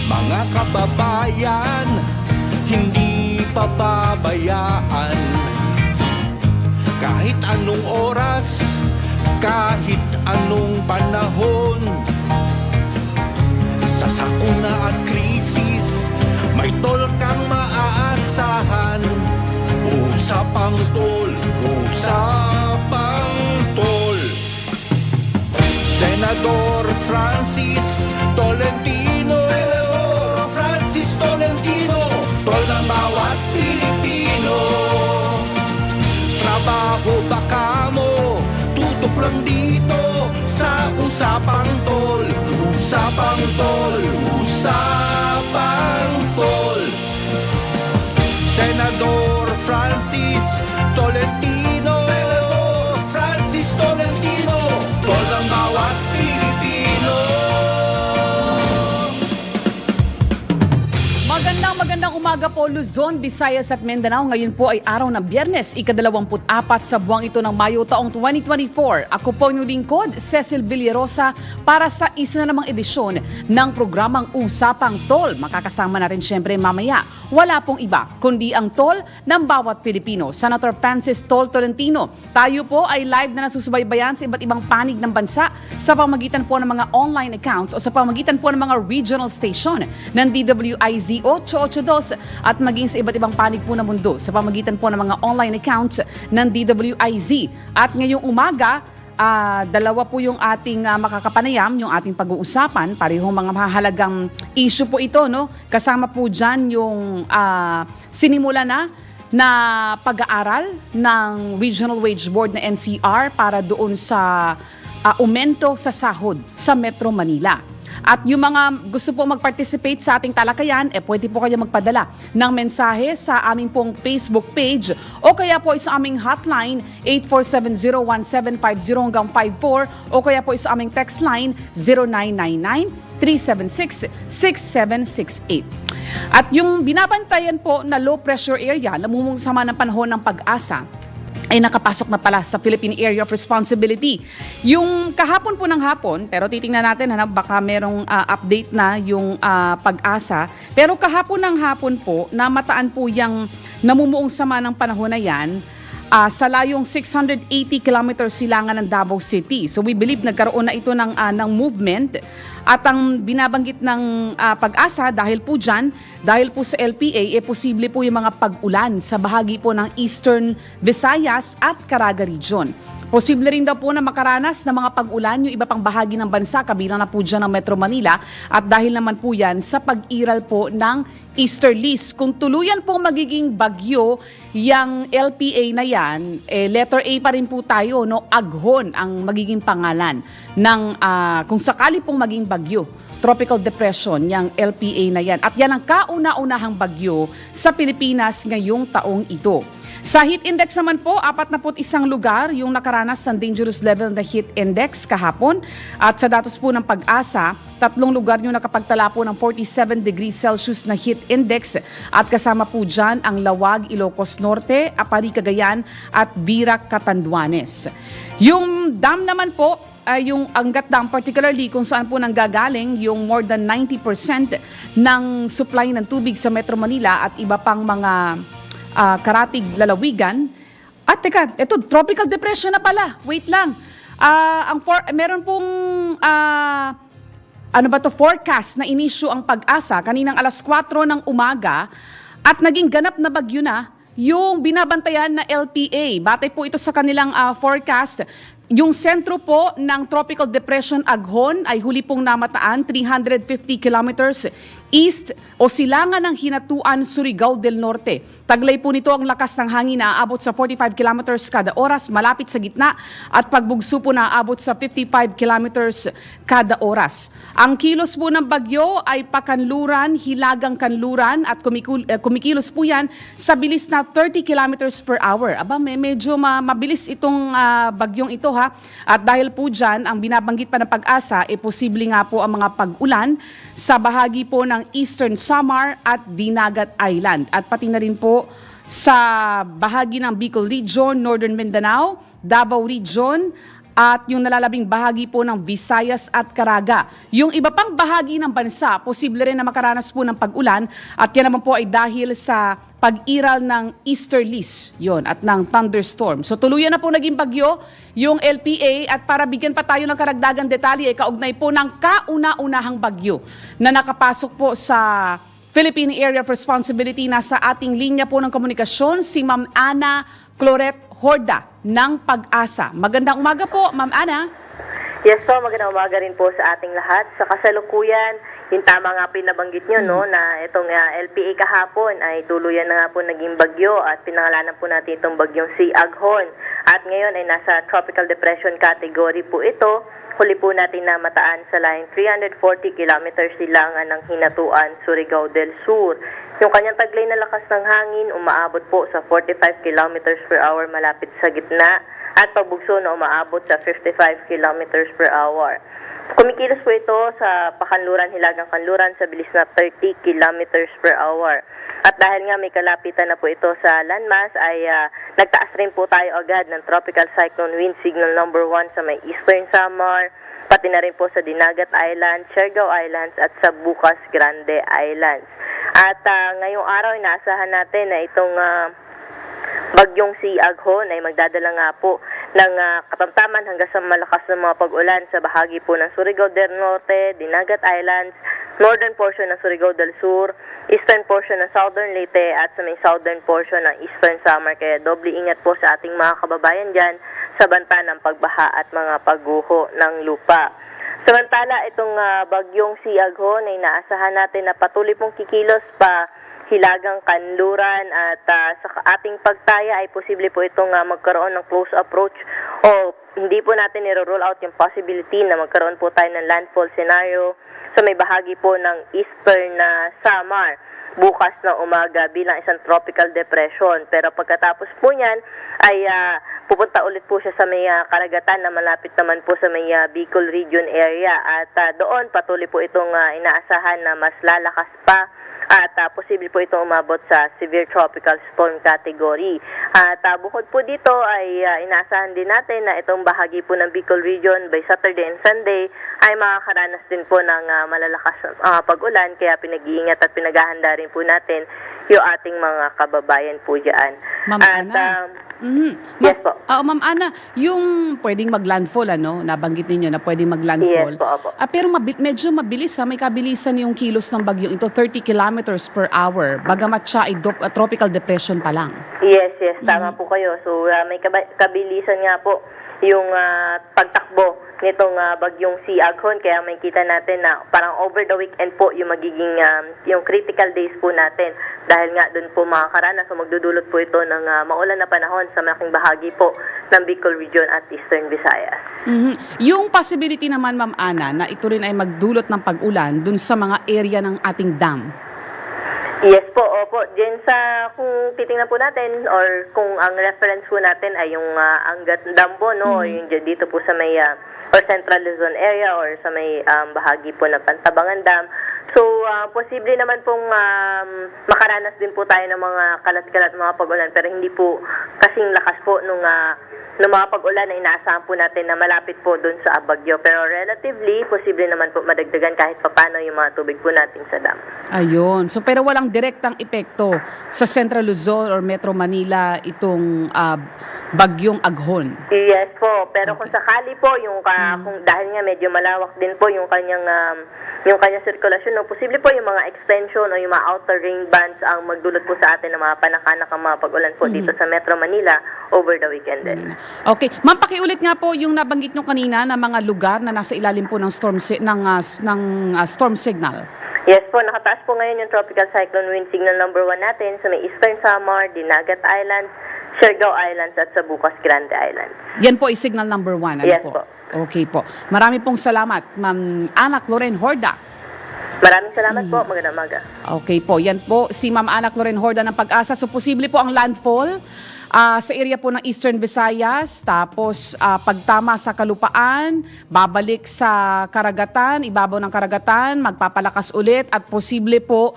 Mga kababayan, hindi pababayaan. Kahit anong oras, kahit anong panahon, sa sakuna at krisis, may tol kang maaasahan. Usapang tol, usapang tol. Senador Francis Tolentino, Senador Francis Tolentino, tol ng bawat Pilipino. Trabaho baka mo, tutok lang dito sa usapang tol. Usapang tol, usapang tol. Senador Francis Tolentino, Senador Francis Tolentino, tol ng bawat Pilipino. Magandang umaga po Luzon, Visayas at Mindanao. Ngayon po ay araw ng Biyernes, ika-24 sa buwang ito ng Mayo taong 2024. Ako po inyong lingkod, Cecil Villarosa, para sa isa na namang edisyon ng programang Usapang Tol. Makakasama natin syempre mamaya. Wala pong iba, kundi ang tol ng bawat Pilipino. Senator Francis Tol Tolentino. Tayo po ay live na nasusubaybayan sa iba't ibang panig ng bansa sa pamamagitan po ng mga online accounts o sa pamamagitan po ng mga regional station ng DWIZ 882 at maging sa iba't ibang panig po ng mundo sa pamamagitan po ng mga online accounts ng DWIZ. At ngayong umaga, dalawa po yung ating makakapanayam, yung ating pag-uusapan, parehong mga mahalagang issue po ito, no? Kasama po dyan yung sinimula na pag-aaral ng Regional Wage Board na NCR para doon sa aumento sa sahod sa Metro Manila. At yung mga gusto po mag-participate sa ating talakayan, pwede po kayo magpadala ng mensahe sa aming pong Facebook page o kaya po sa aming hotline 847-01750 hanggang 54 o kaya po sa aming text line 0999-376-6768. At yung binabantayan po na low pressure area, namumungsama ng panahon ng pag-asa, ay nakapasok na pala sa Philippine Area of Responsibility. Yung kahapon po ng hapon, pero titingnan natin, baka merong update na yung pag-asa. Pero kahapon ng hapon po, namataan po yung namumuong sama ng panahon na yan sa layong 680 kilometers silangan ng Davao City. So we believe nagkaroon na ito ng movement. At ang binabanggit ng pag-asa dahil po dyan, dahil po sa LPA, posible po yung mga pag-ulan sa bahagi po ng Eastern Visayas at Caraga Region. Posible rin daw po na makaranas ng mga pag-ulan yung iba pang bahagi ng bansa, kabilang na po dyan ng Metro Manila. At dahil naman po yan sa pag-iral po ng easterlies. Kung tuluyan po magiging bagyo, yung LPA na yan, letter A pa rin po tayo, no? Aghon ang magiging pangalan ng kung sakali pong maging bagyo. Tropical Depression, yung LPA na yan. At yan ang kauna-unahang bagyo sa Pilipinas ngayong taong ito. Sa heat index naman po, 41 lugar yung nakaranas ng dangerous level na heat index kahapon. At sa datos po ng pag-asa, 3 lugar yung nakapagtala po ng 47 degrees Celsius na heat index. At kasama po dyan ang Lawag, Ilocos Norte, Apari, Cagayan at Virac, Catanduanes. Yung dam naman po, yung Angat Dam, particularly kung saan po nanggagaling yung more than 90% ng supply ng tubig sa Metro Manila at iba pang mga karatig lalawigan. At teka, ito, tropical depression na pala. Wait lang. Meron pong forecast na inisyu ang pag-asa kaninang alas 4 ng umaga at naging ganap na bagyo na yung binabantayan na LPA. Batay po ito sa kanilang forecast. Yung sentro po ng Tropical Depression Aghon ay huli pong namataan 350 kilometers east o silangan ng Hinatuan, Surigao del Norte. Taglay po nito ang lakas ng hangin na aabot sa 45 kilometers kada oras malapit sa gitna at pagbugso po na aabot sa 55 kilometers kada oras. Ang kilos po ng bagyo ay pakanluran, hilagang kanluran at kumikilos po yan sa bilis na 30 kilometers per hour. Aba, medyo mabilis itong bagyong ito ha. At dahil po dyan, ang binabanggit pa ng pag-asa, posible nga po ang mga pag-ulan sa bahagi po ng Eastern Samar at Dinagat Island. At pati na rin po sa bahagi ng Bicol Region, Northern Mindanao, Davao Region, at yung nalalabing bahagi po ng Visayas at Caraga. Yung iba pang bahagi ng bansa, posible rin na makaranas po ng pag-ulan at yan naman po ay dahil sa pag-iral ng easterlies yon at ng thunderstorm. So tuluyan na po naging bagyo yung LPA at para bigyan pa tayo ng karagdagang detalye, kaugnay po ng kauna-unahang bagyo na nakapasok po sa Philippine Area of Responsibility. Nasa ating linya po ng komunikasyon si Ma'am Ana Cloret Horda ng Pag-asa. Magandang umaga po, Ma'am Ana. Yes po, magandang umaga rin po sa ating lahat. Sa kasalukuyan, yung tama nga pinabanggit nyo, no, na itong LPA kahapon ay tuluyan na nga po naging bagyo at pinangalanan po natin itong bagyong si Aghon. At ngayon ay nasa tropical depression category po ito. Huli po natin na mataan sa line 340 kilometers silangan ng Hinatuan, Surigao del Sur. Yung kanyang taglay na lakas ng hangin umaabot po sa 45 kilometers per hour malapit sa gitna at pagbugso na umaabot sa 55 kilometers per hour. Kumikilos po ito sa Pakanluran, Hilagang Kanluran sa bilis na 30 kilometers per hour. At dahil nga may kalapitan na po ito sa landmass ay nagtaas rin po tayo agad ng Tropical Cyclone Wind Signal number 1 sa may Eastern Samar, pati na rin po sa Dinagat Islands, Siargao Islands at sa Bukas Grande Islands. At ngayong araw inaasahan natin na itong bagyong si Aghon ay magdadala nga po ng katamtaman hanggang sa malakas na mga pag-ulan sa bahagi po ng Surigao del Norte, Dinagat Islands, northern portion ng Surigao del Sur, eastern portion ng Southern Leyte at sa may southern portion ng Eastern Samar. Kaya doble ingat po sa ating mga kababayan dyan sa banta ng pagbaha at mga pagguho ng lupa. Samantala, itong bagyong si Aghon ay naasahan natin na patuloy pong kikilos pa Hilagang Kanluran at sa ating pagtaya ay posible po itong magkaroon ng close approach o hindi po natin i-roll out yung possibility na magkaroon po tayo ng landfall scenario sa may bahagi po ng Eastern Samar bukas na umaga bilang isang tropical depression. Pero pagkatapos po niyan ay pupunta ulit po siya sa may karagatan na malapit naman po sa may Bicol region area at doon patuloy po itong inaasahan na mas lalakas pa at posible po itong umabot sa severe tropical storm category. At bukod po dito ay inaasahan din natin na itong bahagi po ng Bicol region by Saturday and Sunday ay makakaranas din po ng malalakas pag-ulan, kaya pinag-iingat at pinaghahanda rin po natin yung ating mga kababayan po dyan. Ma'am Ana. Yes po. Ma'am Ana, yung pwedeng maglandfall, nabanggit ninyo na pwedeng maglandfall. Yes po, opo. Pero medyo mabilis, may kabilisan yung kilos ng bagyong ito, 30 kilometers per hour, bagamat siya ay tropical depression pa lang. Yes, tama po kayo. So may kabilisan nga po yung pagtakbo nitong bagyong si Aghon, kaya may kita natin na parang over the weekend po yung magiging yung critical days po natin dahil nga doon po makakaranas o magdudulot po ito ng maulan na panahon sa malaking bahagi po ng Bicol region at Eastern Visayas. Yung possibility naman, Ma'am Ana, na ito rin ay magdulot ng pag-ulan dun sa mga area ng ating dam. Yes po, opo. Diyan sa, kung titingnan po natin or kung ang reference po natin ay yung Angat Dam po, no? Yung dito po sa may or Central Luzon area or sa may bahagi po ng Pantabangan Dam. So, posible naman pong makaranas din po tayo ng mga kalat-kalat mga pag-ulan pero hindi po kasing lakas po nung mga pag-ulan na inaasahan po natin na malapit po dun sa bagyo. Pero relatively, posible naman po madagdagan kahit papano yung mga tubig po natin sa dam. Ayun. So, pero walang direktang epekto sa Central Luzon or Metro Manila itong bagyong Aghon. Yes po. Pero kung sakali po, yung kung dahil nga medyo malawak din po yung kanyang sirkulasyon, no, posible po yung mga extension o yung mga outer rain bands ang magdulot po sa atin ng mga panakanak ang mga pag-ulan po dito sa Metro Manila over the weekend din. Okay. Ma'am, pakiulit nga po yung nabanggit nyo kanina na mga lugar na nasa ilalim po ng storm signal. Yes po, nakataas po ngayon yung Tropical Cyclone Wind Signal number 1 natin sa may Eastern Samar, Dinagat Islands, Siargao Islands at sa Bukas Grande Islands. Yan po ay signal number 1. Yes po. Okay po. Marami pong salamat, Ma'am Ana Cloret Horda. Maraming salamat po. Magandang umaga. Okay po. Yan po si Ma'am Ana Cloret Horda ng Pag-asa. So posible po ang landfall sa area po ng Eastern Visayas, tapos pagtama sa kalupaan, babalik sa karagatan, ibabaw ng karagatan, magpapalakas ulit at posible po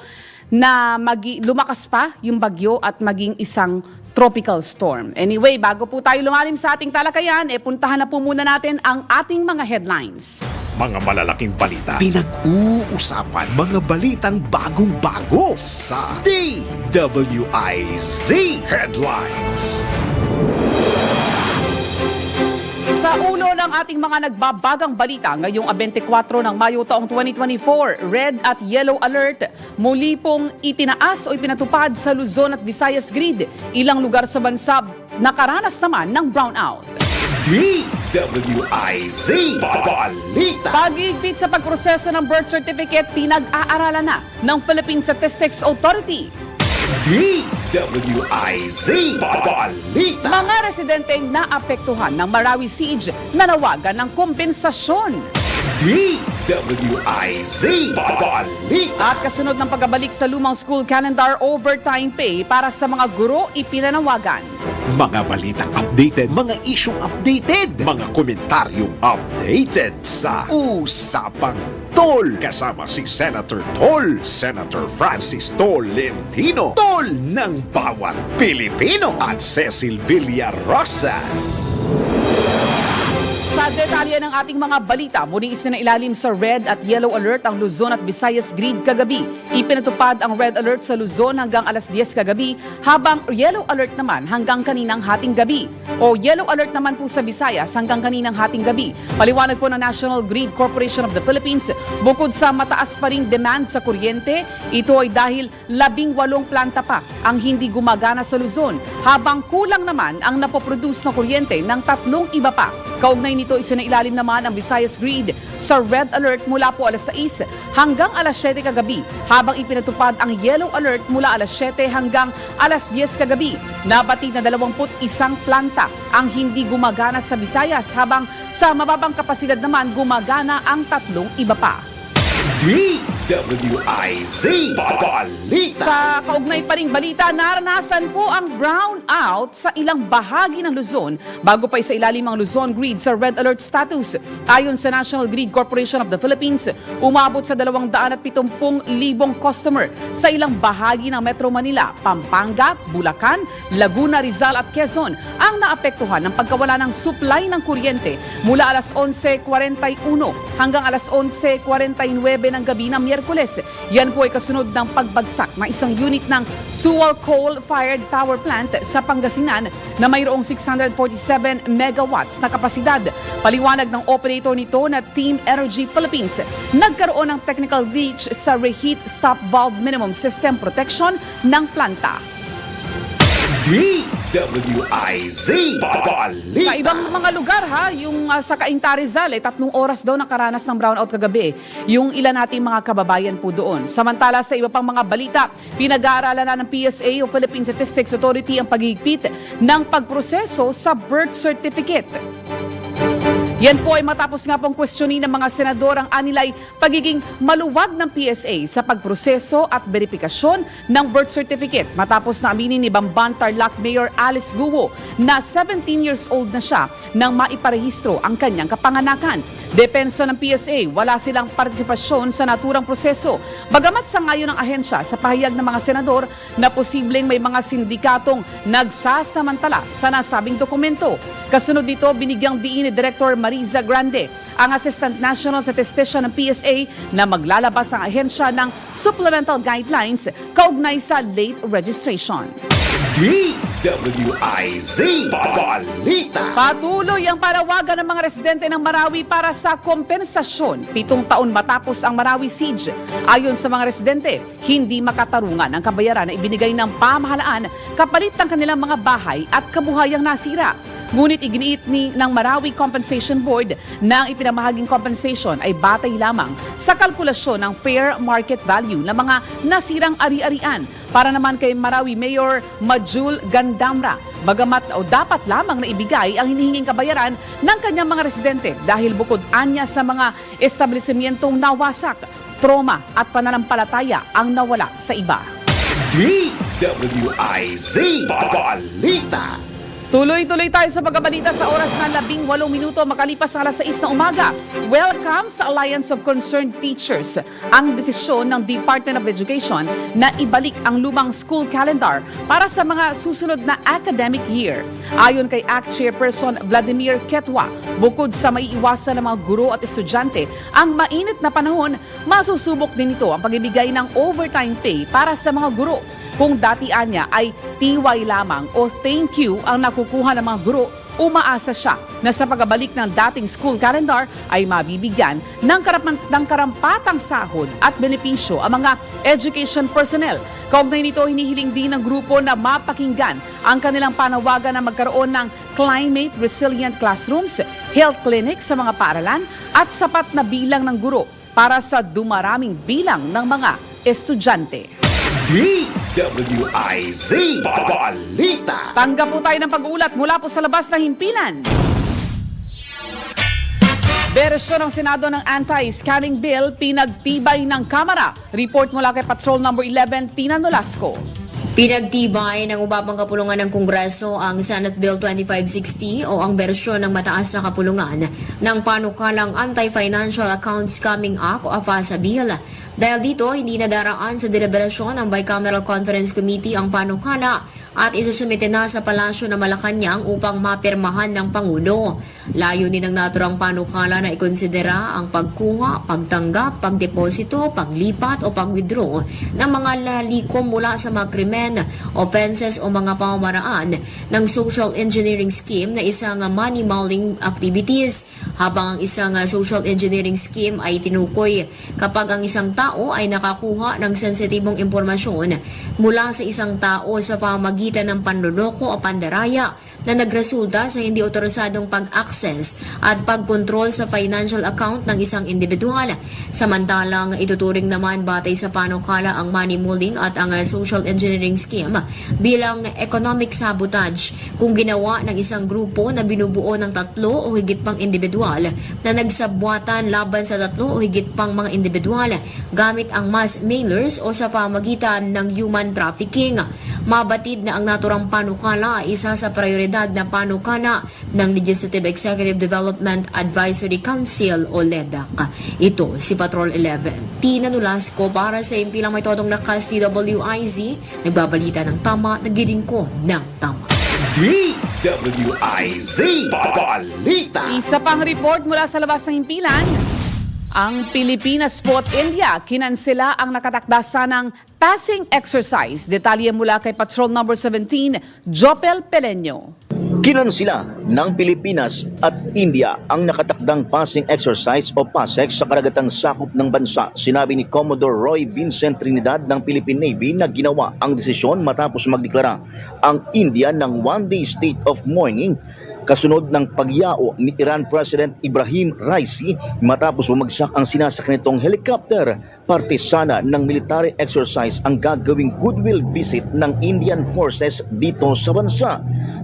na lumakas pa yung bagyo at maging isang tropical storm. Anyway, bago po tayo lumalim sa ating talakayan, puntahan na po muna natin ang ating mga headlines. Mga malalaking balita, pinag-uusapan, mga balitang bagong-bago sa DWIZ Headlines. Sa ulo ng ating mga nagbabagang balita ngayong 24 ng Mayo taong 2024, red at yellow alert muli pong itinaas o ipinatupad sa Luzon at Visayas grid. Ilang lugar sa bansa nakaranas naman ng brownout. DWIZ Balita. Pag-iigpit sa pagproseso ng birth certificate, pinag-aaralan na ng Philippine Statistics Authority. DWIZ Balita. Mga residenteng naapektuhan ng Marawi siege nanawagan ng kompensasyon. DWIZ Balita. At kasunod ng pagbabalik sa lumang school calendar, overtime pay para sa mga guro ipinanawagan. Mga balitang updated, mga isyong updated, mga komentaryong updated sa Usapang Tol. Kasama si Senator Tol, Senator Francis Tolentino, Tol ng bawat Pilipino, at Cecil Villarosa. Sa detalye ng ating mga balita, muling isinailalim sa red at yellow alert ang Luzon at Visayas grid kagabi. Ipinatupad ang red alert sa Luzon hanggang alas 10 kagabi, habang yellow alert naman hanggang kaninang hating gabi. O yellow alert naman po sa Visayas hanggang kaninang hating gabi. Paliwanag po ng National Grid Corporation of the Philippines, bukod sa mataas pa ring demand sa kuryente, ito ay dahil 18 planta pa ang hindi gumagana sa Luzon, habang kulang naman ang napoproduce na kuryente ng 3 iba pa. Kaugnay nito, isinailalim naman ang Visayas grid sa red alert mula po alas 6 hanggang alas 7 kagabi, habang ipinatupad ang yellow alert mula alas 7 hanggang alas 10 kagabi. Nabatid na 21 planta ang hindi gumagana sa Visayas, habang sa mababang kapasidad naman gumagana ang 3 iba pa. DWIZ Balita. Sa kaugnay pa ring balita, naranasan po ang brownout sa ilang bahagi ng Luzon bago pa isailalim ang Luzon grid sa red alert status. Ayon sa National Grid Corporation of the Philippines, umabot sa 270,000 customer sa ilang bahagi ng Metro Manila, Pampanga, Bulacan, Laguna, Rizal at Quezon ang naapektuhan ng pagkawala ng supply ng kuryente mula alas 11:41 hanggang alas 11:49 ng gabi ng Miyerkules. Yan po ay kasunod ng pagbagsak ng isang unit ng Suwal Coal-Fired Power Plant sa Pangasinan na mayroong 647 megawatts na kapasidad. Paliwanag ng operator nito na Team Energy Philippines, nagkaroon ng technical glitch sa reheat stop valve minimum system protection ng planta. DWIZ Balita. Sa ibang mga lugar yung sa Cainta Rizal, 3 oras daw nakaranas ng brownout kagabi. Yung ilan nating mga kababayan po doon. Samantala sa iba pang mga balita, pinag-aaralan na ng PSA o Philippine Statistics Authority ang pagigpit ng pagproseso sa birth certificate. Yan po ay matapos nga pong questionin ng mga senador ang anilay pagiging maluwag ng PSA sa pagproseso at verifikasyon ng birth certificate, matapos na aminin ni Bamban Tarlac Mayor Alice Guo na 17 years old na siya nang maiparehistro ang kanyang kapanganakan. Depensa ng PSA, wala silang partisipasyon sa naturang proseso. Bagamat sangayon ng ahensya sa pahayag ng mga senador na posibleng may mga sindikatong nagsasamantala sa nasabing dokumento. Kasunod dito, binigyang diin ni Director Mariza Grande, ang Assistant National Statistician ng PSA, na maglalabas ang ahensya ng supplemental guidelines kaugnay sa late registration. DWIZ Balita. Patuloy ang panawagan ng mga residente ng Marawi para sa kompensasyon 7 taon matapos ang Marawi siege. Ayon sa mga residente, hindi makatarungan ang kabayaran na ibinigay ng pamahalaan kapalit ng kanilang mga bahay at kabuhayang nasira. Ngunit iginiit ng Marawi Compensation Board na ang ipinamahaging compensation ay batay lamang sa kalkulasyon ng fair market value ng mga nasirang ari-arian. Para naman kay Marawi Mayor Majul Gandamra, bagamat dapat lamang na ibigay ang hinihinging kabayaran ng kanyang mga residente dahil bukod anya sa mga establishmentong nawasak, trauma at pananampalataya ang nawala sa iba. DWIZ Balita. Tuloy-tuloy tayo sa pagbabalita sa oras na 18 minuto makalipas ang alas 6 na umaga. Welcome sa Alliance of Concerned Teachers. Ang desisyon ng Department of Education na ibalik ang lumang school calendar para sa mga susunod na academic year. Ayon kay ACT Chairperson Vladimir Ketwa, bukod sa maiiwasan ng mga guro at estudyante, ang mainit na panahon, masusubok din ito ang pagbibigay ng overtime pay para sa mga guro. Kung datian niya ay tiway lamang o thank you ang nakukuha ng mga guro, umaasa siya na sa pagbabalik ng dating school calendar ay mabibigyan ng karampatang sahod at benepisyo ang mga education personnel. Kaugnay nito, hinihiling din ng grupo na mapakinggan ang kanilang panawagan na magkaroon ng climate resilient classrooms, health clinics sa mga paaralan at sapat na bilang ng guro para sa dumaraming bilang ng mga estudyante. DWIZ Balita. Tanggap po tayo ng pag-uulat mula po sa labas ng himpilan. Bersyon ng Senado ng Anti-Scamming Bill, pinagtibay ng Kamara. Report mula kay Patrol Number 11, Tina Nolasco. Pinagtibay ng ubabang kapulungan ng Kongreso ang Senate Bill 2560 o ang bersyon ng mataas na kapulungan ng panukalang Anti-Financial Account Scamming Act o AFASA Bill. Dahil dito, hindi nadaraan sa deliberasyon ng Bicameral Conference Committee ang panukala at isusumite na sa Palasyo ng Malacanang upang mapirmahan ng Pangulo. Layunin ng naturang panukala na ikonsidera ang pagkuha, pagtanggap, pagdeposito, paglipat o pag-withdraw ng mga lalikom mula sa mga krimen, offenses o mga pamamaraan ng social engineering scheme na isang money laundering activities, habang ang isang social engineering scheme ay tinukoy kapag ang isang tao ay nakakuha ng sensitibong impormasyon mula sa isang tao sa pamamagitan ng panloloko o pandaraya na nagresulta sa hindi otorisadong pag-access at pagkontrol sa financial account ng isang individual. Samantalang ituturing naman batay sa panukala ang money laundering at ang social engineering scheme bilang economic sabotage kung ginawa ng isang grupo na binubuo ng 3 o higit pang individual na nagsabwatan laban sa 3 o higit pang mga individual gamit ang mass mailers o sa pamagitan ng human trafficking. Mabatid na ang naturang panukala ay isa sa prioridad na panukala ng Legislative Executive Development Advisory Council o LEDAC. Ito si Patrol 11. Tina Nolasco para sa impilang may todong lakas DWIZ, nagbabalita ng tama, naglilingkod ng tama. DWIZ Balita. Isa pang report mula sa labas ng himpilan. Ang Pilipinas po at India, kinansela ang nakatakdasa ng passing exercise. Detalye mula kay Patrol Number 17, Jopel Peleño. Kinansila ng Pilipinas at India ang nakatakdang passing exercise o PASEX sa karagatang sakop ng bansa. Sinabi ni Commodore Roy Vincent Trinidad ng Philippine Navy na ginawa ang desisyon matapos magdeklara ang India ng one-day state of mourning kasunod ng pagyao ni Iran President Ibrahim Raisi matapos bumagsak ang sinasakyan nitong helicopter. Parte sana ng military exercise ang gagawing goodwill visit ng Indian forces dito sa bansa.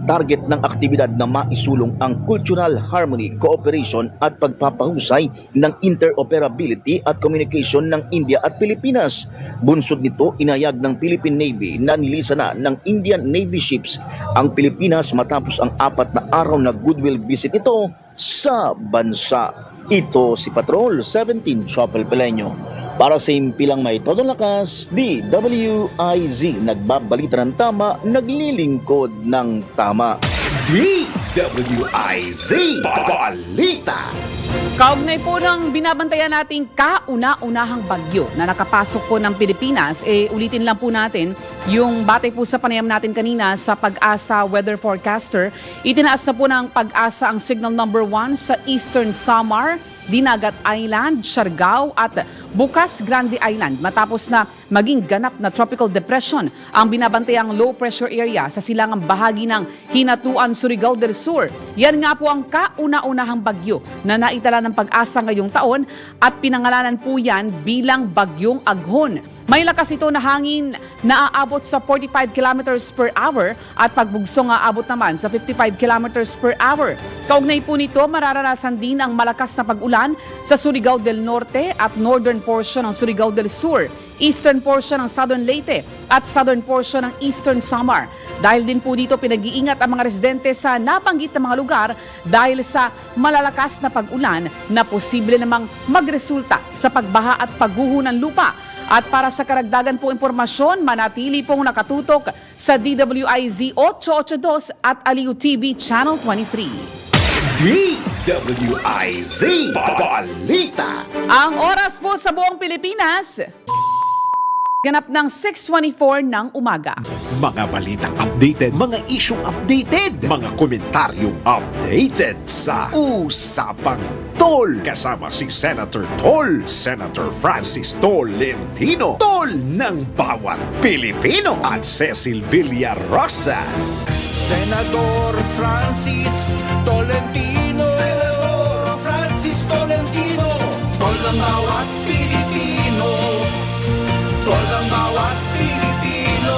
Target ng aktibidad na maisulong ang cultural harmony, cooperation at pagpapahusay ng interoperability at communication ng India at Pilipinas. Bunsod nito, inayag ng Philippine Navy na nilisa na ng Indian Navy ships ang Pilipinas matapos ang 4 na araw na goodwill visit ito sa bansa. Ito si Patrol 17 Chopel Peleño. Para sa impilang may todong lakas, DWIZ, nagbabalita ng tama, naglilingkod ng tama. DWIZ Balita. Kaugnay po ng binabantayan nating kauna-unahang bagyo na nakapasok po ng Pilipinas, ulitin lang po natin yung batay po sa panayam natin kanina sa Pag-asa Weather Forecaster. Itinaas na po ng Pag-asa ang signal number 1 sa Eastern Samar, Dinagat Island, Siargao at Bukas Grande Island matapos na maging ganap na tropical depression ang binabantayang low pressure area sa silangang bahagi ng Hinatuan, Surigao del Sur. Yan nga po ang kauna-unahang bagyo na naitala ng Pag-asa ngayong taon at pinangalanan po yan bilang Bagyong Aghon. May lakas ito na hangin na aabot sa 45 kilometers per hour at pagbugsong aabot naman sa 55 kilometers per hour. Kaugnay po nito, mararanasan din ang malakas na pag-ulan sa Surigao del Norte at northern portion ng Surigao del Sur. eastern portion ng Southern Leyte at southern portion ng Eastern Samar. Dahil din po dito pinag-iingat ang mga residente sa nabanggit na mga lugar dahil sa malalakas na pag-ulan na posible namang magresulta sa pagbaha at pagguho ng lupa. At para sa karagdagan po impormasyon, manatili pong nakatutok sa DWIZ 882 at Aliw TV Channel 23. DWIZ Balita. Ang oras po sa buong Pilipinas, ganap ng 6:24 ng umaga. Mga balitang updated, mga isyong updated, mga komentaryong updated sa Usapang Tol. Kasama si Senator Tol, Senator Francis Tolentino, Tol ng bawat Pilipino, at Cecil Villarosa. Senador Francis Tolentino. Senador Francis Tolentino. Tol ng bawat Pilipino. Tol ng bawat Pilipino.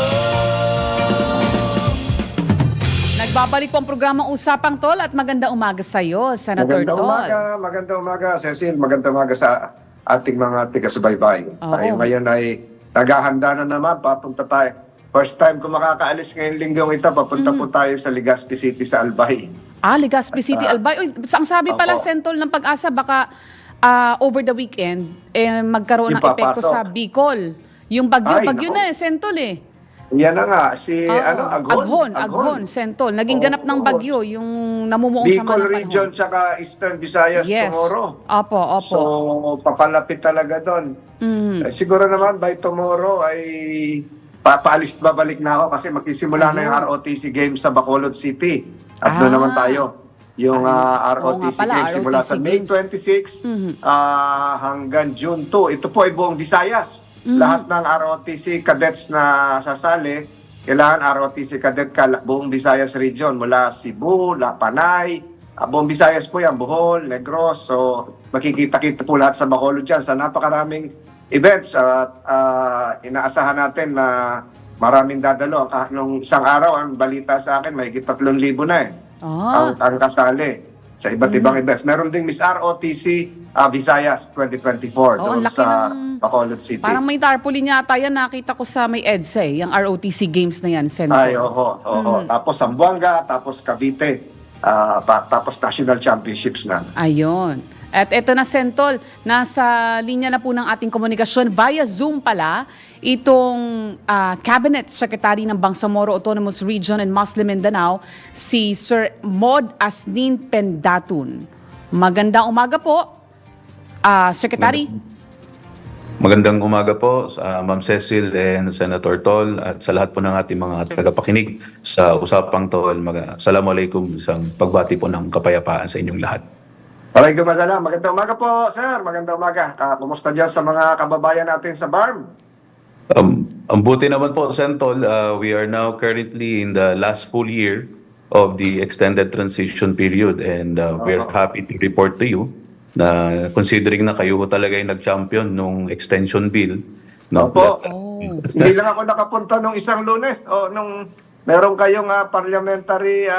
Nagbabalik po ang programang Usapang Tol at maganda umaga sa iyo, Senator Tol. Magandang umaga, Cecil. Magandang umaga sa ating mga taga-subaybay. Oo. Ngayon ay naghahanda na naman, papunta tayo. First time ko makakaalis ngayong linggong ito, papunta po tayo sa Legazpi City sa Albay. Legazpi City, Albay. Uy, ang sabi pala, Opo. Sentol ng Pag-asa, baka over the weekend, magkaroon ng epekto Ipapasok. sa Bicol. Yung bagyo, Ay, bagyo naku. na Sentol eh. Yan na nga, si Aghon, Sentol. Naging ganap ng bagyo, yung namumuong sama Bicol ng region panahon. tsaka Eastern Visayas Yes. tomorrow. Opo. So, papalapit talaga doon. Siguro naman by tomorrow ay babalik na ako kasi magsisimula na yung ROTC Games sa Bacolod City. At doon naman tayo. Yung ROTC pala, Games simula ROTC sa May Games. 26 hanggang June 2. Ito po ay buong Visayas. Lahat ng ROTC cadets na sasali, kailangan ROTC cadet buong Visayas region mula Cebu, Panay, buong Visayas po yan, Bohol, Negros. So makikita-kita po lahat sa Bacolod dyan sa napakaraming events at inaasahan natin na maraming dadalo. Nung isang araw, ang balita sa akin, mahigit 3,000 na ang kasali sa iba't ibang events. Meron ding Miss ROTC Visayas 2024 ang doon laki sa ng- Bacolod City. Parang may tarpaulin yata yan, nakita ko sa may EDSA yung ROTC Games na yan, Sentol. Ay, oo. Tapos Zamboanga, tapos Cavite, tapos National Championships na. Ayun. At eto na, Sentol, nasa linya na po ng ating komunikasyon via Zoom pala itong Cabinet Secretary ng Bangsamoro Autonomous Region and Muslim Mindanao, si Sir Mod Asnin Pendatun. Magandang umaga po, Secretary. Magandang umaga po sa Ma'am Cecil and Senator Tol at sa lahat po ng ating mga tagapakinig sa Usapang Tol. Assalamualaikum, isang pagbati po ng kapayapaan sa inyong lahat. Maraming masalam. Magandang umaga po, sir. Magandang umaga. Kumusta dyan sa mga kababayan natin sa BARM? Ang buti naman po, Sentol, we are now currently in the last full year of the extended transition period and we're happy to report to you na considering na kayo talaga yung nag-champion nung extension bill. No? Opo. Hindi lang ako nakapunta nung isang Lunes o nung meron kayong parliamentary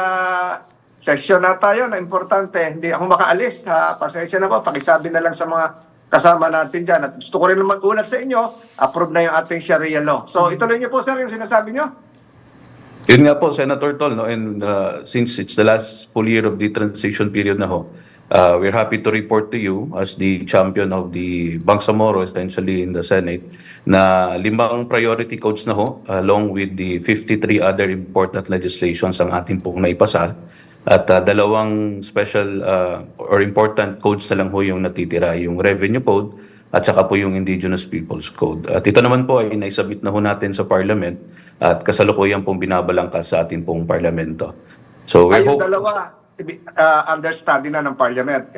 session na tayo na importante. Hindi ako makaalis. Pasensya na po. Pakisabi na lang sa mga kasama natin dyan. At gusto ko rin mag-ulat sa inyo, approve na yung ating Sharia law. So ituloy niyo po, sir, yung sinasabi niyo. Yun nga po, Senator Tol, no? And since it's the last full year of the transition period na ho, we're happy to report to you as the champion of the Bangsamoro, essentially in the Senate, na 5 priority codes na ho, along with the 53 other important legislations ang ating pong naipasa. At 2 special or important codes na lang ho yung natitira, yung Revenue Code at saka po yung Indigenous Peoples Code. At ito naman po ay naisubmit na ho natin sa Parliament at kasalukuyan pong binabalangkas sa ating pong Parlamento. So we Ay, yung hope... dalawa, understudy na ng Parliament.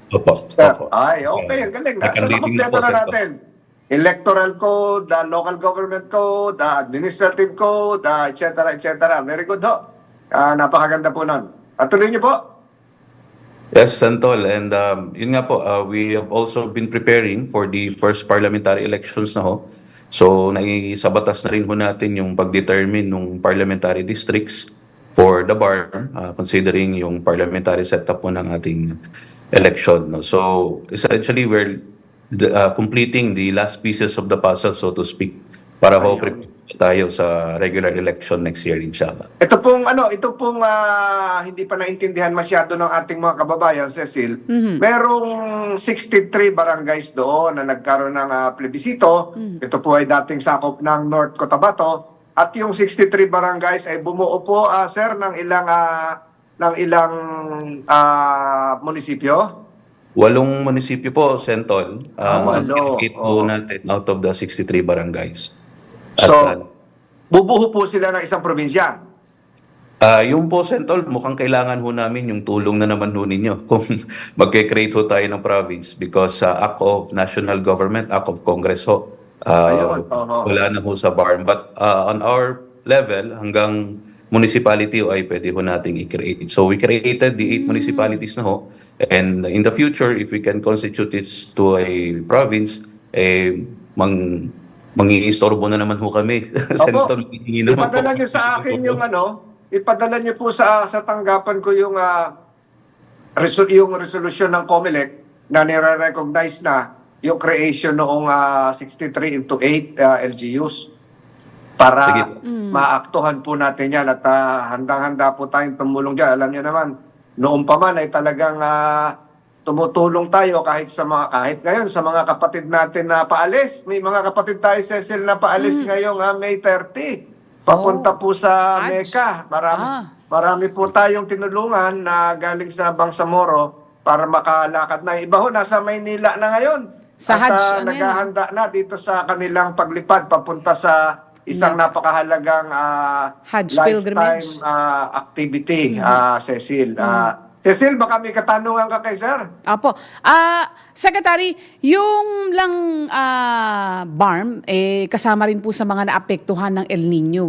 Opo, Sir, opo. ay, okay, ang galing. Second So, reading na makompleto po, na sir. natin. Electoral Code, the Local Government Code, the Administrative Code, etc. Very good ho. Napakaganda po nun. At tuloy niyo po. Yes, Santol. And yun nga po, we have also been preparing for the first parliamentary elections na ho. So, naisabatas na rin ho natin yung pag-determine ng parliamentary districts for the BAR, considering yung parliamentary setup po ng ating election. No? So, essentially, we're completing the last pieces of the puzzle, so to speak, para ho prepare tayo sa regular election next year, inshallah. Ito pong hindi pa naintindihan masyado ng ating mga kababayan, Cecil. Merong 63 barangays doon na nagkaroon ng plebisito. Ito po ay dating sakop ng North Cotabato. At yung 63 barangays ay bumuo po, sir, ng ilang munisipyo? 8 munisipyo po, Sentol. 8. Po natin out of the 63 barangays. At, So, bubuho po sila ng isang probinsya. yung po, Sentol, mukhang kailangan ho namin yung tulong na naman ho ninyo kung magke-create ho tayo ng province because Act of National Government, Act of Congress ho, Ayun, wala na ho sa BARM. But on our level, hanggang municipality ho ay pwede ho nating i-create. So we created the 8 municipalities na ho. And in the future, if we can constitute it to a province, mangi-istorbo na naman ho kami. Opo, ipadala niyo sa akin yung ipadala niyo po sa tanggapan ko yung resolution ng COMELEC na nire-recognize na yung creation noong 63 into 8 LGUs para maaktuhan po natin yan at handang-handa po tayong tumulong dyan. Alam niyo naman, noon pa man ay talagang tumutulong tayo kahit ngayon sa mga kapatid natin na paalis. May mga kapatid tayo, Cecil, na paalis ngayong May 30. Papunta po sa Mecca. Marami po tayong tinulungan na galing sa Bangsamoro para makalakad na. Iba ho, nasa Maynila na ngayon. Sa Hajj, naghahanda na dito sa kanilang paglipad papunta sa isang napakahalagang Hajj lifetime pilgrimage. activity, Cecil. Cecil, baka may katanungan ka kay sir? Apo. Secretary, yung lang BARM, kasama rin po sa mga naapektuhan ng El Nino.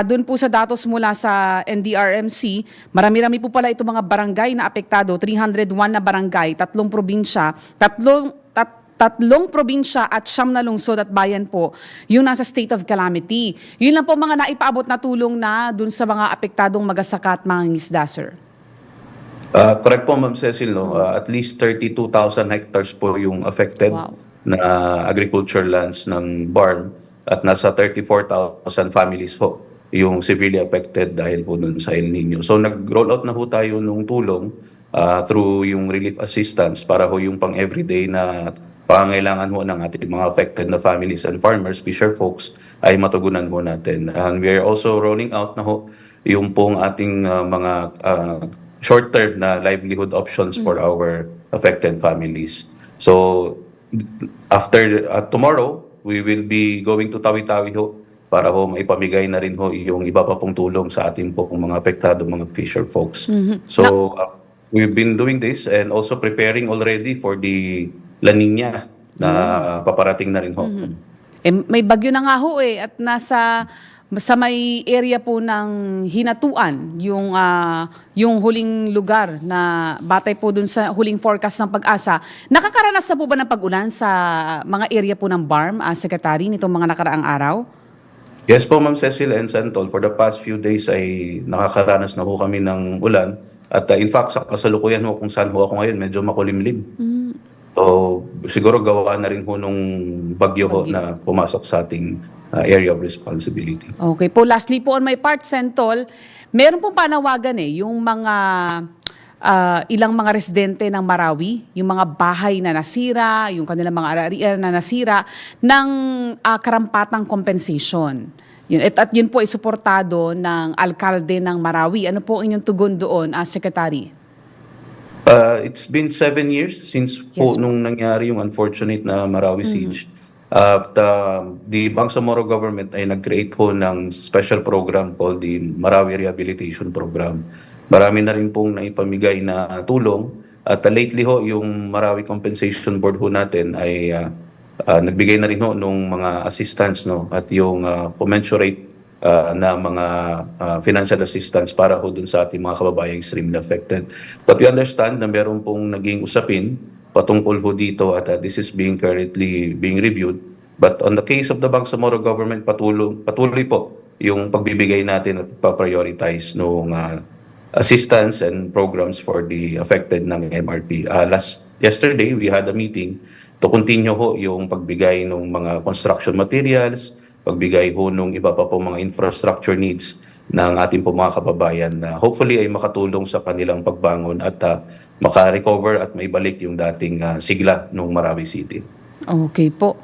Doon po sa datos mula sa NDRMC, marami-rami po pala itong mga barangay na apektado, 301 na barangay, 3 probinsya, 3 probinsya at 9 na lungsod at bayan po, yung nasa state of calamity. Yun lang po mga naipaabot na tulong na dun sa mga apektadong magasaka at mga ngisda, sir. Correct po, Ma'am Cecil, no? At least 32,000 hectares po yung affected na agriculture lands ng BARM at nasa 34,000 families po yung severely affected dahil po dun sa El Nino. So nag-roll out na po tayo nung tulong through yung relief assistance para ho yung pang-everyday na pangangailangan ho ng ating mga affected na families and farmers, fisher folks, ay matugunan ho natin. And we are also rolling out na ho yung pong ating mga short-term na livelihood options for our affected families. So, after tomorrow, we will be going to Tawi-Tawi ho para ho maipamigay na rin ho yung iba pa pong tulong sa ating pong mga apektado mga fisher folks. So, we've been doing this and also preparing already for the La Nina na paparating na rin ho. May bagyo na nga ho at sa may area po ng Hinatuan, yung huling lugar na batay po dun sa huling forecast ng Pag-asa. Nakakaranas na po ba ng pag-ulan sa mga area po ng BARM, Secretary, nitong mga nakaraang araw? Yes po, Ma'am Cecil and Santol. For the past few days ay nakakaranas na ho kami ng ulan. At in fact, sa kasalukuyan ho kung saan ho ako ngayon, medyo makulimlim. So, siguro gawa na rin ho nung bagyo ho na pumasok sa ating area of responsibility. Okay po. Lastly po on my part, Sentol, meron pong panawagan yung mga ilang mga residente ng Marawi, yung mga bahay na nasira, yung kanilang mga ari-arian na nasira ng karampatang compensation. At yun po ay suportado ng alkalde ng Marawi. Ano po inyong tugon doon, Secretary? It's been 7 years since po nung nangyari yung unfortunate na Marawi siege. The Bangsamoro government ay nag-create po ng special program called the Marawi Rehabilitation Program. Marami na rin pong naipamigay na tulong. At lately ho, yung Marawi Compensation Board ho natin ay nagbigay na rin ho nung mga assistance at yung commensurate na mga financial assistance para ho dun sa ating mga kababayang extremely affected. But we understand na meron pong naging usapin patungkol ho dito at this is currently being reviewed. But on the case of the Bangsamoro government, patuloy po yung pagbibigay natin at pa-prioritize nung assistance and programs for the affected ng MRP. Yesterday, we had a meeting to continue ho yung pagbigay ng mga construction materials, pagbigay ho ng iba pa po mga infrastructure needs ng ating po mga kababayan na hopefully ay makatulong sa kanilang pagbangon at maka-recover at maibalik yung dating sigla ng Marawi City. Okay po.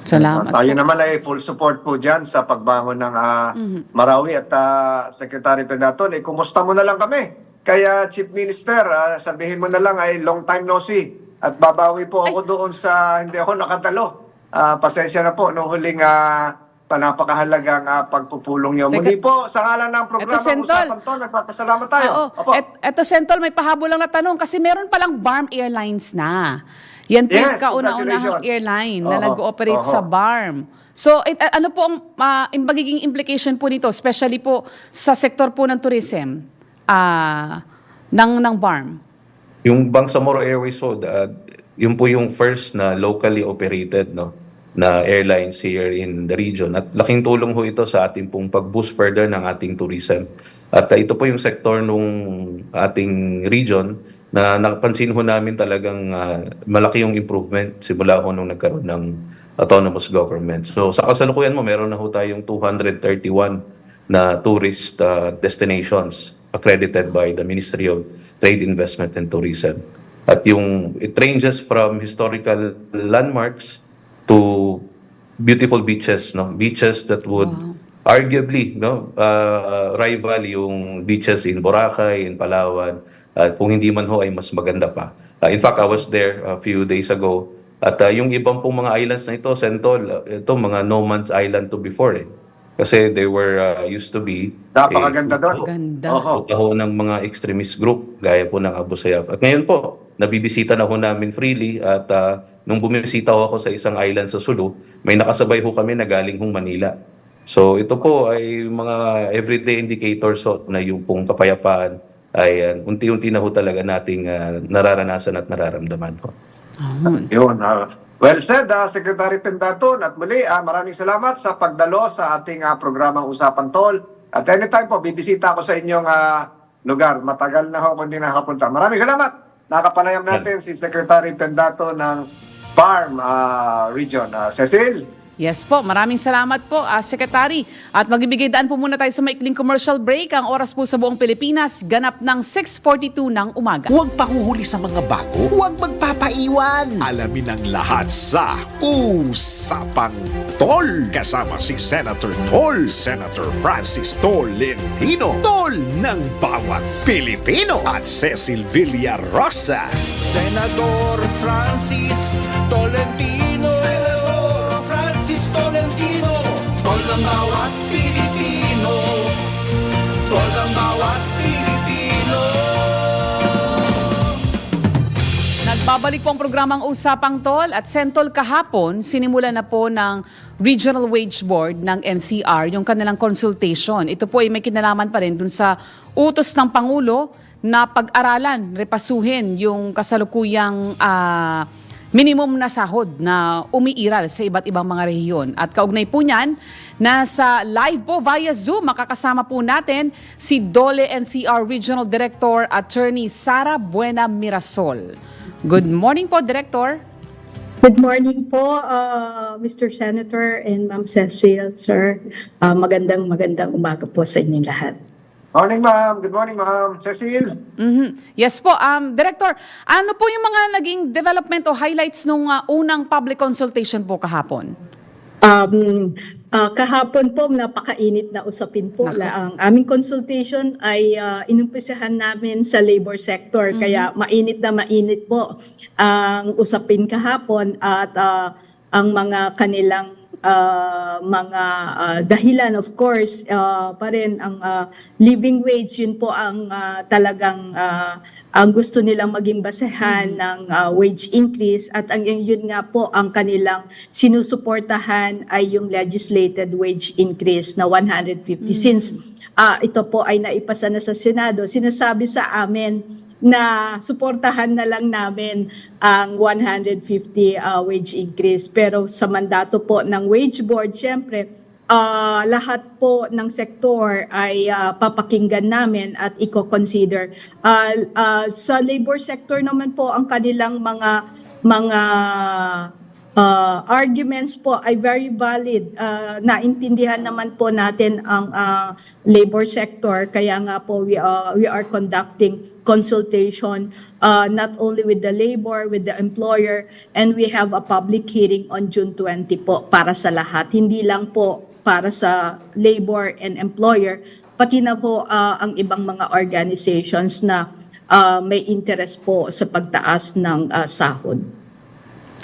Salamat Tayo po. naman ay full support po dyan sa pagbangon ng Marawi at Secretary Pendaton. Kumusta mo na lang kami? Kaya Chief Minister, sabihin mo na lang ay long time no see. At babawi po ako doon sa hindi ako nakatalo. Pasensya na po nung huling panapakahalagang pagpupulong niyo. Teka. Muli po, sa ngalan ng programa Eto, Sentol. Usapan to, nagpapasalamat tayo. Oo. Opo. Eto, Sentol, may pahabol lang na tanong kasi meron palang BARM Airlines na. Yan po yung Yes, kauna-unahang congratulations. airline na Oo. nag-ooperate sa Oo. BARM. So, ano po ang magiging implication po nito, especially po sa sektor po ng tourism ng BARM? Yung Bangsamoro Airways ho, yun po yung first na locally operated na airlines here in the region. At laking tulong ho ito sa ating pong pag-boost further ng ating tourism. At ito po yung sektor nung ating region na napansin ho namin talagang malaki yung improvement simula ho nung nagkaroon ng autonomous government. So sa kasalukuyan mo, meron na ho tayong 231 na tourist destinations accredited by the Ministry of Trade, Investment and Tourism. At it ranges from historical landmarks to beautiful beaches, beaches that would arguably rival yung beaches in Boracay, in Palawan, kung hindi man ho ay mas maganda pa. In fact, I was there a few days ago at yung ibang pong mga islands na ito, Sentol, ito mga no man's island to before kasi they were used to be Napakaganda doon. Ganda. Oho. ng mga extremist group gaya po ng Abu Sayyaf. At ngayon po, nabibisita na ho namin freely at nung bumisita ho ako sa isang island sa Sulu, may nakasabay ho kami na galing hong Manila. So ito po ay mga everyday indicators na yung pong kapayapaan ay unti-unti na ho talaga nating nararanasan at nararamdaman ho. Yun. Well said, Secretary Pendaton. At muli, maraming salamat sa pagdalo sa ating programang Usapan Tol. At anytime po, bibisita ako sa inyong lugar. Matagal na ako hindi nakapunta. Maraming salamat. Nakapanayam natin si Secretary Pendaton ng BARM Region. Cecil? Yes po, maraming salamat po, Secretary. At magbibigay daan po muna tayo sa maikling commercial break. Ang oras po sa buong Pilipinas, ganap ng 6:42 ng umaga. Huwag pahuhuli sa mga bago, huwag magpapaiwan. Alamin ang lahat sa Usapang Tol. Kasama si Senator Tol, Senator Francis Tolentino, Tol ng bawat Pilipino, at Cecil Villarosa. Senador Francis Tolentino, Senador Francis Tolentino, tol ng bawat Pilipino, tol ng bawat Pilipino. Nagbabalik po ang programang Usapang Tol at Sentol kahapon, sinimula na po ng Regional Wage Board ng NCR yung kanilang consultation. Ito po ay may kinalaman pa rin dun sa utos ng Pangulo na pag-aralan, repasuhin yung kasalukuyang minimum na sahod na umiiral sa iba't ibang mga rehiyon. At kaugnay po niyan, nasa live po via Zoom, makakasama po natin si DOLE NCR Regional Director Attorney Sara Buena Mirasol. Good morning po, Director. Good morning po, Mr. Senator and Ma'am Cecil, sir. Magandang umaga po sa inyong lahat. Morning, ma'am. Good morning, ma'am. Cecil? Yes po, Director, ano po yung mga naging development o highlights nung unang public consultation po kahapon? Kahapon po, napakainit na usapin po. Ang aming consultation ay inumpisahan namin sa labor sector. Kaya mainit po ang usapin kahapon at ang mga kanilang mga dahilan, of course, pa rin ang living wage. Yun po ang talagang ang gusto nilang maging basehan ng wage increase, at ang yun nga po ang kanilang sinusuportahan ay yung legislated wage increase na 150. Since ito po ay naipasa na sa Senado, sinasabi sa amin na suportahan na lang namin ang 150 wage increase. Pero sa mandato po ng wage board, syempre, lahat po ng sektor ay papakinggan namin at i-consider. Sa labor sector naman po, ang kanilang mga mga arguments po ay very valid. Naintindihan naman po natin ang labor sector, kaya nga po we are conducting consultation not only with the labor, with the employer, and we have a public hearing on June 20 po para sa lahat. Hindi lang po para sa labor and employer, pati na po ang ibang mga organizations na may interest po sa pagtaas ng sahod.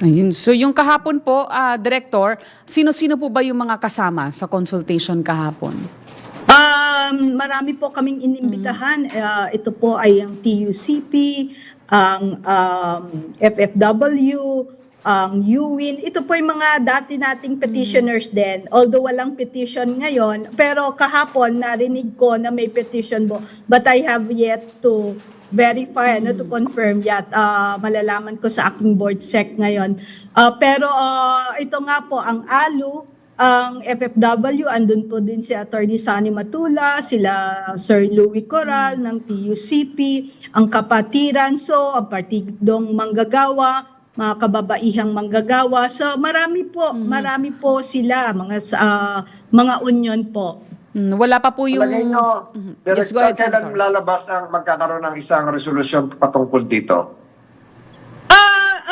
Ayun. So yung kahapon po, Director, sino-sino po ba yung mga kasama sa consultation kahapon? Marami po kaming inimbitahan. Ito po ay ang TUCP, ang FFW, ang UWIN. Ito po yung mga dati nating petitioners din. Although walang petition ngayon, pero kahapon narinig ko na may petition po. But I have yet to verify, to confirm yet. Malalaman ko sa aking board sec ngayon. Pero ito nga po, ang ALU, ang FFW, andun po din si Attorney Sani Matula, sila Sir Louie Coral ng TUCP, ang Kapatiran, so ang Partidong Manggagawa, mga kababaihang manggagawa. So marami po sila, mga union po. Wala pa po yung... Palagay nyo, Yes, go ahead, kailan Senator. lalabas ang magkakaroon ng isang resolusyon patungkol dito?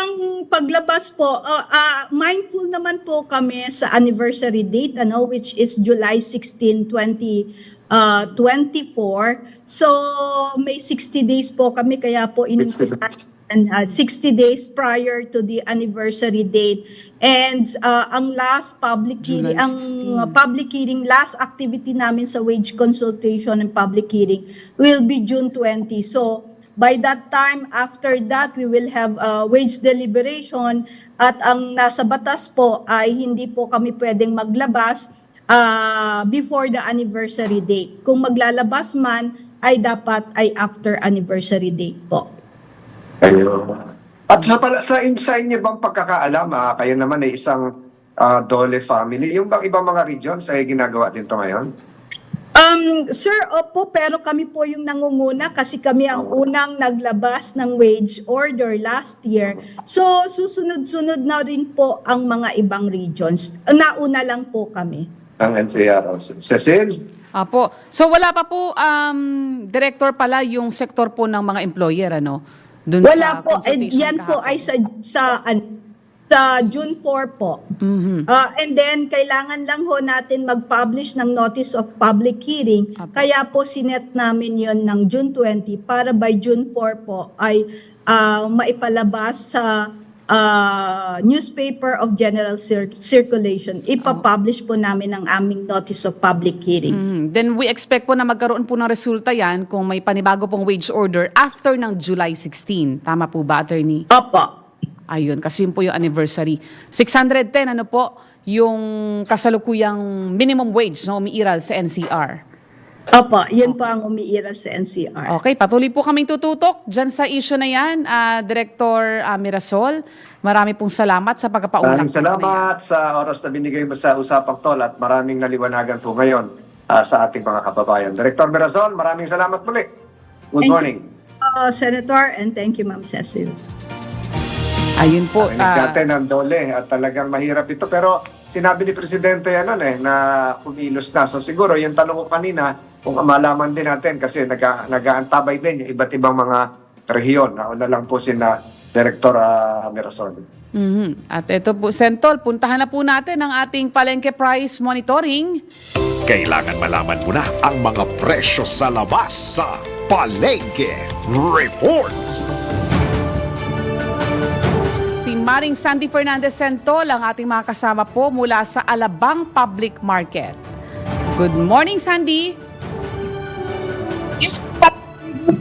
Ang paglabas po, mindful naman po kami sa anniversary date, which is July 16, 2024. So, may 60 days po kami, kaya po 60 60 days prior to the anniversary date. And ang last public hearing, last activity namin sa wage consultation and public hearing will be June 20. So, by that time, after that, we will have wage deliberation, at ang nasa batas po ay hindi po kami pwedeng maglabas before the anniversary date. Kung maglalabas man, ay dapat ay after anniversary date po. Ayun. At sa inyo bang pagkakaalam, kayo naman ay isang Dole family, yung bang ibang mga regions ay ginagawa din to ngayon? Sir, opo, pero kami po yung nangunguna kasi kami ang unang naglabas ng wage order last year. So, susunod-sunod na rin po ang mga ibang regions. Nauna lang po kami. Ang NCR. Cecil? Apo. So wala pa po, Director pala, yung sektor po ng mga employer, Dun Wala sa po. consultation Yan po kahapon. ay sa June 4 po. And then, kailangan lang ho natin mag-publish ng notice of public hearing. Apo. Kaya po sinet namin yon ng June 20 para by June 4 po ay maipalabas sa newspaper of general circulation. Ipapublish po namin ang aming notice of public hearing. Then we expect po na magkaroon po ng resulta yan kung may panibago pong wage order after ng July 16. Tama po ba, Attorney? Opo. Ayun, kasi yun po yung anniversary. 610, yung kasalukuyang minimum wage na umiiral sa NCR. Opo, yun po ang umiiral sa NCR. Okay, patuloy po kaming tututok dyan sa issue na yan, Director Mirasol. Marami pong salamat sa pagpapaunlak. Maraming salamat sa oras na binigay mo sa Usapang Tol at maraming naliwanagan po ngayon sa ating mga kababayan. Director Mirazon, maraming salamat muli. Good morning. Senator, and thank you, Ma'am Cecil. Ayun po. Natin ang Dole at talagang mahirap ito. Pero sinabi ni Presidente na kumilos na. So siguro yung tanong ko kanina, kung malaman din natin kasi nag-aantabay din yung iba't ibang mga rehiyon. Nauna lang po sina Director Mirazon. At ito po, Sentol, puntahan na po natin ang ating palengke price monitoring. Kailangan malaman mo na ang mga presyo sa labas sa Palengke Report. Si Maring Sandy Fernandez Sentol ang ating mga kasama po mula sa Alabang Public Market. Good morning, Sandy.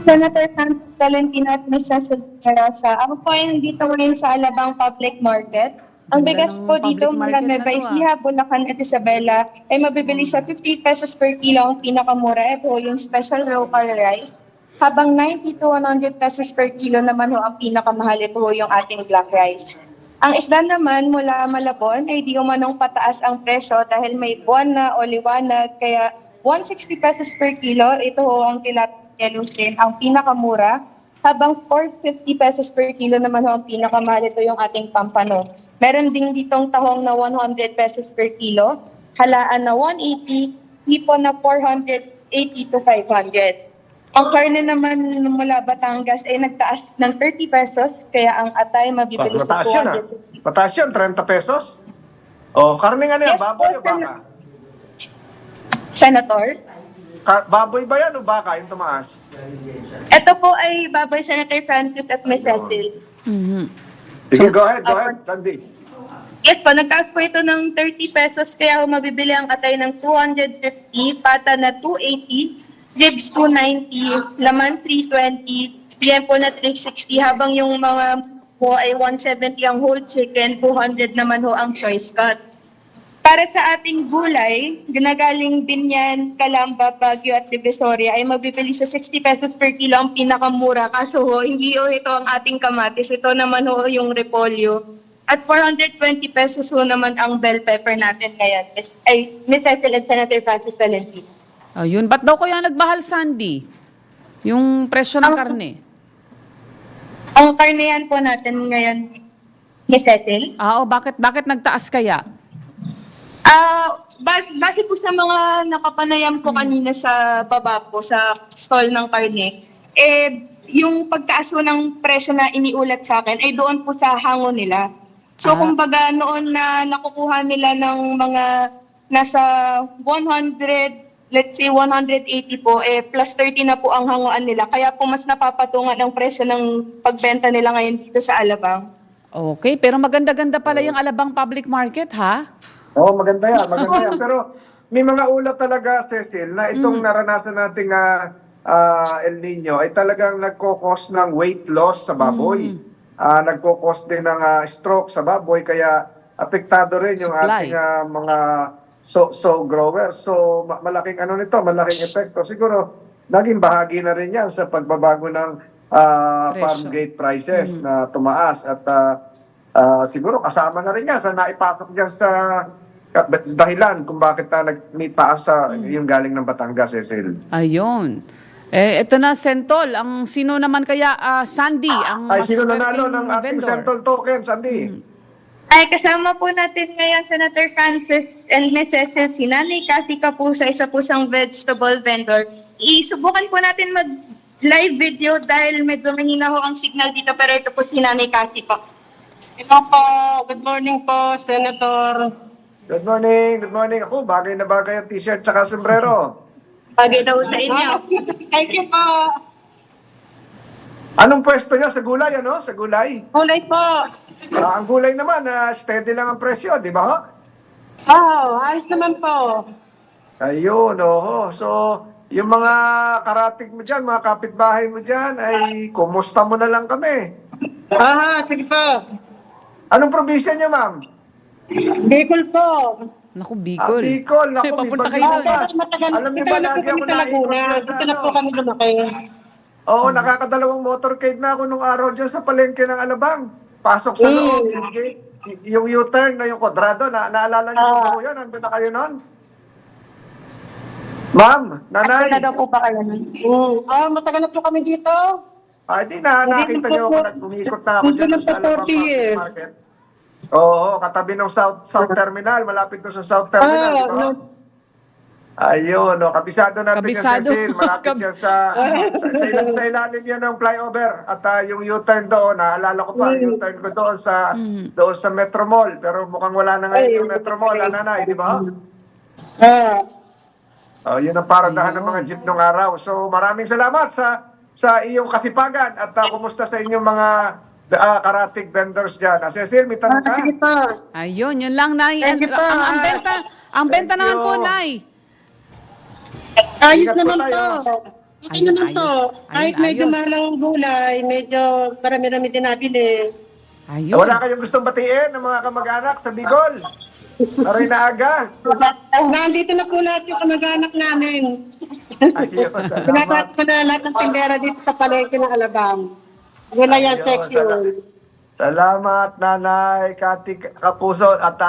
Senator Francis Valentino at Ms. Cecil Rosa. Ako po ay nandito ngayon sa Alabang Public Market. Ang bigas po dito mula Nueva Ecija, Bulacan at Isabela ay mabibili sa 50 pesos per kilo ang pinakamura. Ito yung special local rice. Habang 90 to 100 pesos per kilo naman ho ang pinakamahal, ito yung ating black rice. Ang isda naman mula Malabon ay di umanong pataas ang presyo dahil may buwan na o liwanag, kaya 160 pesos per kilo, ito ho ang tilapia Lucien, ang pinakamura. habang 450 pesos per kilo naman ho ang pinakamahal. Ito yung ating pampano. Meron din ditong tahong na 100 pesos per kilo, halaan na 180, hipon na 480 to 500. Ang karne naman mula Batangas ay nagtaas ng 30 pesos, kaya ang atay mabibilis na Mataas yun, 200. Mataas yun, 30 pesos. O, karne nga niya, Yes, baboy o po, baka? Senator? Baboy ba yan o baka yung tumaas? Ito po ay baboy Senator Francis at Ms. Cecil. Sige, go ahead, Sandy. Yes po, nagtaas po ito ng 30 pesos, kaya mabibili ang atay ng 250, pata na 280, ribs 290, laman 320, liempo na 360, habang yung mga po ay 170 ang whole chicken, 200 naman ho ang choice cut. Para sa ating gulay, ginagaling Binyan, Calamba, Baguio at Divisoria ay mabibili sa 60 pesos per kilo ang pinakamura. Kaso ho, hindi ho ito ang ating kamatis. Ito naman ho yung repolyo. At 420 pesos ho naman ang bell pepper natin ngayon. Ms. Cecil at Senator Francis Valentino. Ayun, ba't daw kaya nagmahal, Sandy? Yung presyo ng karne? Ang karnehan po natin ngayon, Ms. Cecil, Bakit nagtaas kaya? base po sa mga nakapanayam ko kanina sa baba po, sa stall ng karne, yung pagtaas po ng presyo na iniulat sa akin ay doon po sa hango nila. So kumbaga noon na nakukuha nila ng mga nasa 100, let's say 180 po, plus 30 na po ang hanguan nila. Kaya po mas napapatungan ang presyo ng pagbenta nila ngayon dito sa Alabang. Okay, pero maganda-ganda pala yung Alabang Public Market, ha? Oo, maganda yan, maganda yan. Pero may mga ulat talaga, Cecil, na itong naranasan nating El Nino ay talagang nagkokos ng weight loss sa baboy. Nagkokos din ng stroke sa baboy, kaya apektado rin yung Supply. ating mga growers. So malaking nito, malaking epekto. Siguro naging bahagi na rin yan sa pagbabago ng farm gate prices na tumaas at siguro kasama na rin yan sa naipasok dyan sa dahilan kung bakit may taas sa yung galing ng Batangas, Cecil. Ayun. Ito na, Sentol. Ang sino naman kaya, Sandy, ang Ay, mas sino nanalo swerteng ng ating vendor? Central Token, Sandy? Ay, kasama po natin ngayon Senator Francis and Ms. Cecil, si Nanay Cathy Kapusa, isa po siyang vegetable vendor. Isubukan po natin mag-live video dahil medyo mahina ho ang signal dito, pero ito po si Nanay Cathy po. Ito po, good morning po, Senator. Good morning, good morning. Ako, bagay na bagay ang t-shirt saka sombrero. Bagay daw sa inyo. Thank you po. Anong pwesto niya sa gulay, ano? Sa gulay? Kulay po. Ang gulay naman, steady lang ang presyo, di ba ho? Ayos naman po. Ayun, oho. So, yung mga karatig mo dyan, mga kapitbahay mo dyan, ay kumusta mo na lang kami. Sige po. Anong probinsya niya, ma'am? Bicol po. Naku, Bicol. Bicol. Naku, may Papunta bagyo kayo doon. pa. Matagal, Alam niyo ba, lagi ako sa Laguna. naikot Dito na po kami lumaki. Oo, nakakadalawang motorcade na ako nung araw dyan sa palengke ng Alabang. Pasok sa loob. Yung U-turn na yung kwadrado, naalala niyo po yun? Nandun na kayo nun? Ma'am, nanay. Na daw po ba kayo nun? Matagal na po kami dito. Ay, di na, nakita niyo ako, umikot na ako dyan sa Alabang Public Market. Oo, katabi ng South Terminal, malapit doon sa South Terminal, di ba? Ayun, kabisado natin Kabisado. yung Cecil, malapit yan sa ilalim yan ng flyover. At yung U-turn doon, naalala ko pa, U-turn ko doon sa Metro Mall. Pero mukhang wala na ngayon yung Metro Mall, nanay, di ba? Yun ang paradahan ng mga jeep nung araw. So maraming salamat sa iyong kasipagan at kumusta sa inyong mga karatig vendors dyan. Cecil, may tanong ka? Sige po. Ayun, yun lang, Nay. Thank you po. Ang benta Thank naman you. po, Nay. Ayos Ingat po naman tayo. po. Okay Ayun, naman po. ayos. Kahit Ayun, medyo ayos. mahal ang gulay, medyo marami-rami din nabili. Ayun. Wala kayong gustong batiin ng mga kamag-anak sa Bicol? Aroy na aga. Nandito na po lahat yung kamag-anak namin. Ayun, salamat. Pinagawa ko na lahat ng tindera dito sa palengke ng Alabang. Gulay yan, Ayun, section. Salamat, Nanay Cathy Kapuso. At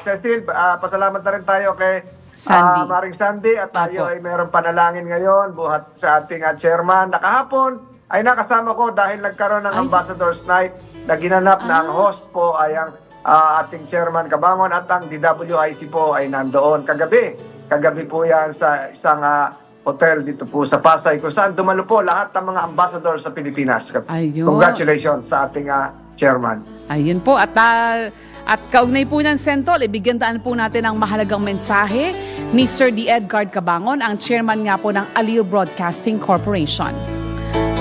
Cecil, pasalamat na rin tayo kay Sandy. Maring Sandy. At tayo Apo. ay mayroong panalangin ngayon buhat sa ating chairman. Nakahapon ay nakasama ko dahil nagkaroon ng Ambassador's Night na ginanap na ang host po ay ang ating Chairman Cabangon at ang DWIC po ay nandoon kagabi. Kagabi po yan sa isang hotel dito po sa Pasay kung saan dumalo po lahat ng mga ambassador sa Pilipinas. Ayun. Congratulations sa ating Chairman. Ayun po. At kaugnay po ng Sentol, ibigyan daan po natin ang mahalagang mensahe ni Sir D. Edgard Cabangon, ang chairman nga po ng Aliw Broadcasting Corporation.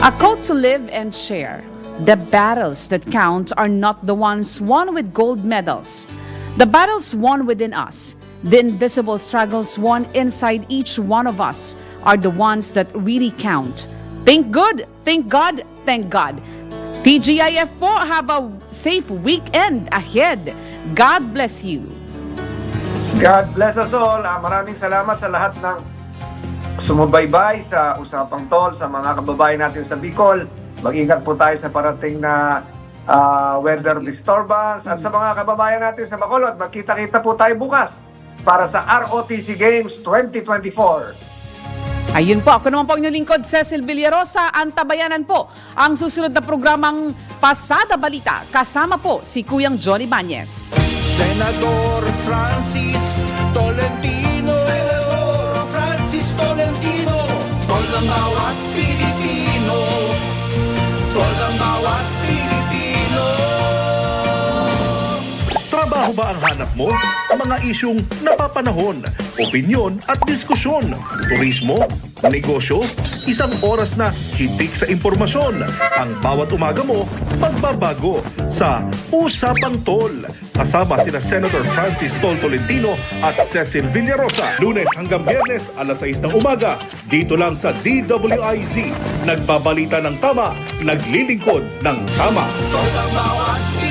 A code to live and share. The battles that count are not the ones won with gold medals. The battles won within us, the invisible struggles won inside each one of us, are the ones that really count. Think good, thank God, thank God. TGIF po, have a safe weekend ahead. God bless you. God bless us all. Maraming salamat sa lahat ng sumubaybay sa Usapang Tol, sa mga kababayan natin sa Bicol. Mag-ingat po tayo sa parating na weather disturbance at sa mga kababayan natin sa Bacolod. Magkita-kita po tayo bukas para sa ROTC Games 2024. Ayun po, ako naman po ang inyong lingkod, Cecil Villarosa. Antabayanan po ang susunod na programang Pasada Balita. Kasama po si Kuyang Johnny Bañez. Senador Francis Tolentino, Senador Francis Tolentino, tol ng bawat Pilipino, tol ng bawat Pilipino. Trabaho ba ang hanap mo? Mga isyung napapanahon, opinyon at diskusyon, turismo, negosyo, isang oras na hitik sa impormasyon. Ang bawat umaga mo, magbabago sa Usapang Tol. Kasama sina Senator Francis Tol Tolentino at Cecil Villarosa. Lunes hanggang Biyernes, alas 6 ng umaga. Dito lang sa DWIZ. Nagbabalita ng tama, naglilingkod ng tama. Tol ng bawat Pilipino.